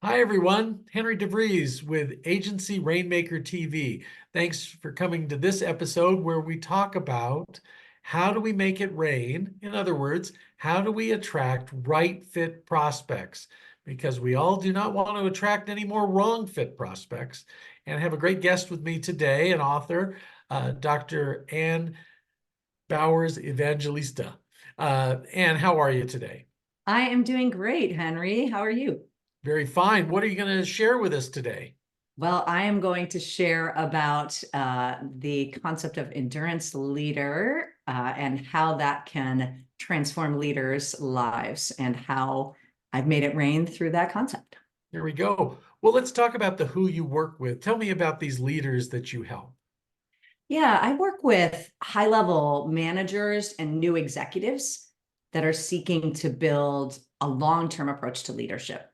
Hi, everyone. Henry DeVries with Agency Rainmaker TV. Thanks for coming to this episode where we talk about how do we make it rain? In other words, how do we attract right fit prospects? Because we all do not want to attract any more wrong fit prospects. And I have a great guest with me today, an author, Dr. Ann Bowers-Evangelista. Ann, how are you today? I am doing great, Henry. How are you? Very fine. What are you going to share with us today? Well, I am going to share about the concept of endurance leader and how that can transform leaders' lives and how I've made it rain through that concept. Here we go. Well, let's talk about the who you work with. Tell me about these leaders that you help. Yeah, I work with high-level managers and new executives that are seeking to build a long-term approach to leadership.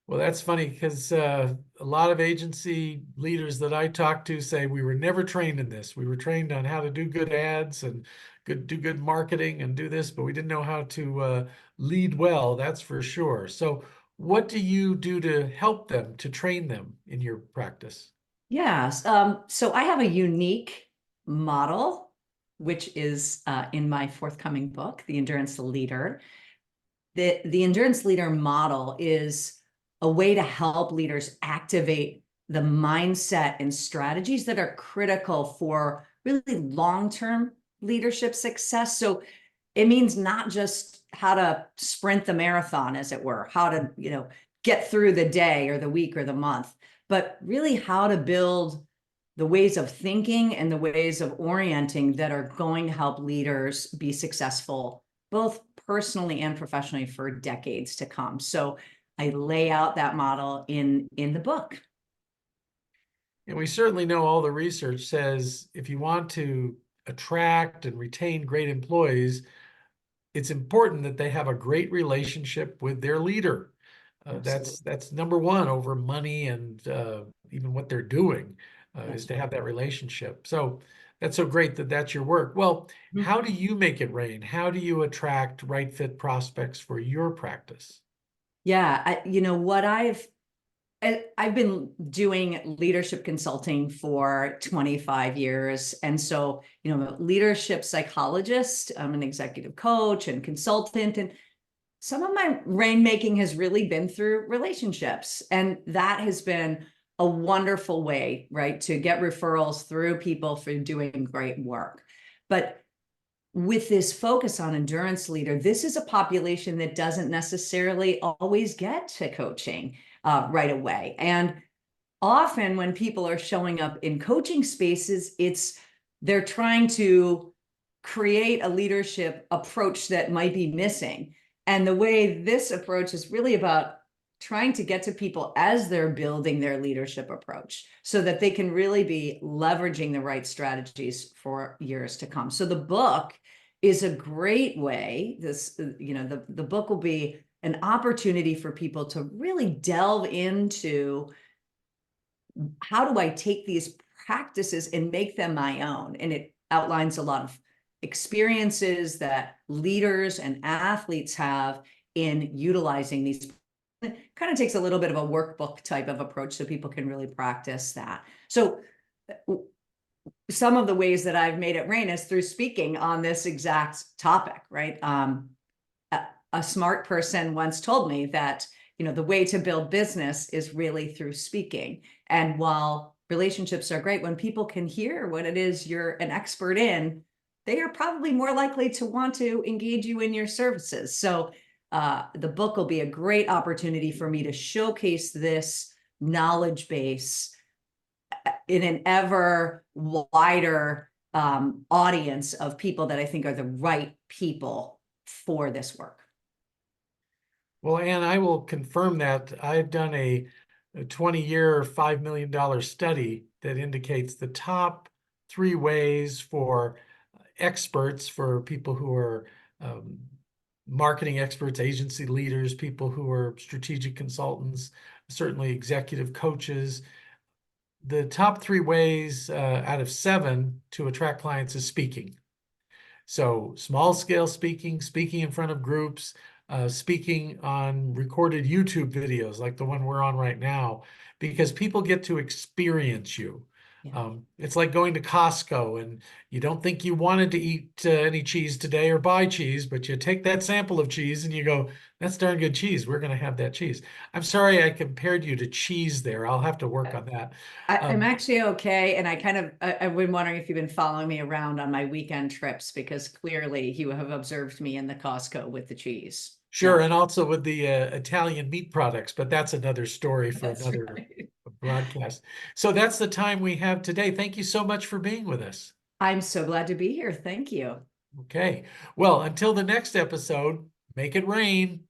Well, that's funny because a lot of agency leaders that I talk to say we were never trained in this. We were trained on how to do good ads and do good marketing and do this, but we didn't know how to lead well, that's for sure. So what do you do to help them, to train them in your practice? Yes. So I have a unique model, which is in my forthcoming book, The Endurance Leader. The Endurance Leader model is a way to help leaders activate the mindset and strategies that are critical for really long-term leadership success. So it means not just how to sprint the marathon, as it were, how to, get through the day or the week or the month, but really how to build the ways of thinking and the ways of orienting that are going to help leaders be successful, both personally and professionally, for decades to come. So I lay out that model in the book. And we certainly know all the research says if you want to attract and retain great employees, it's important that they have a great relationship with their leader. Absolutely. That's number one over money and even what they're doing is That's to right. have that relationship. So that's so great that that's your work. Well, how do you make it rain? How do you attract right fit prospects for your practice? Yeah, what I've been doing leadership consulting for 25 years. And so, I'm a leadership psychologist, I'm an executive coach and consultant. And some of my rainmaking has really been through relationships. And that has been a wonderful way, right, to get referrals through people for doing great work. But with this focus on endurance leader, this is a population that doesn't necessarily always get to coaching right away. And often when people are showing up in coaching spaces, they're trying to create a leadership approach that might be missing. And the way this approach is really about trying to get to people as they're building their leadership approach so that they can really be leveraging the right strategies for years to come. So the book is a great way. The book will be an opportunity for people to really delve into how do I take these practices and make them my own? And it outlines a lot of experiences that leaders and athletes have in utilizing these. It kind of takes a little bit of a workbook type of approach so people can really practice that. So some of the ways that I've made it rain is through speaking on this exact topic, right? A smart person once told me that the way to build business is really through speaking. And while relationships are great, when people can hear what it is you're an expert in, they are probably more likely to want to engage you in your services. So the book will be a great opportunity for me to showcase this knowledge base in an ever wider audience of people that I think are the right people for this work. Well, Ann, I will confirm that I've done a 20-year, $5 million study that indicates the top three ways for experts, for people who are um, marketing experts, agency leaders, people who are strategic consultants, certainly executive coaches. The top three ways out of seven to attract clients is speaking. So small scale speaking, speaking in front of groups, speaking on recorded YouTube videos like the one we're on right now, because people get to experience you. Yeah. It's like going to Costco and you don't think you wanted to eat any cheese today or buy cheese, but you take that sample of cheese and you go, that's darn good cheese. We're going to have that cheese. I'm sorry I compared you to cheese there. I'll have to work on that. I'm Um, actually okay. And I've been wondering if you've been following me around on my weekend trips, because clearly you have observed me in the Costco with the cheese. Sure, Yeah, and also with the Italian meat products, but that's another story for that's another right. broadcast. So that's the time we have today. Thank you so much for being with us. I'm so glad to be here. Thank you. Okay. Well, until the next episode, make it rain.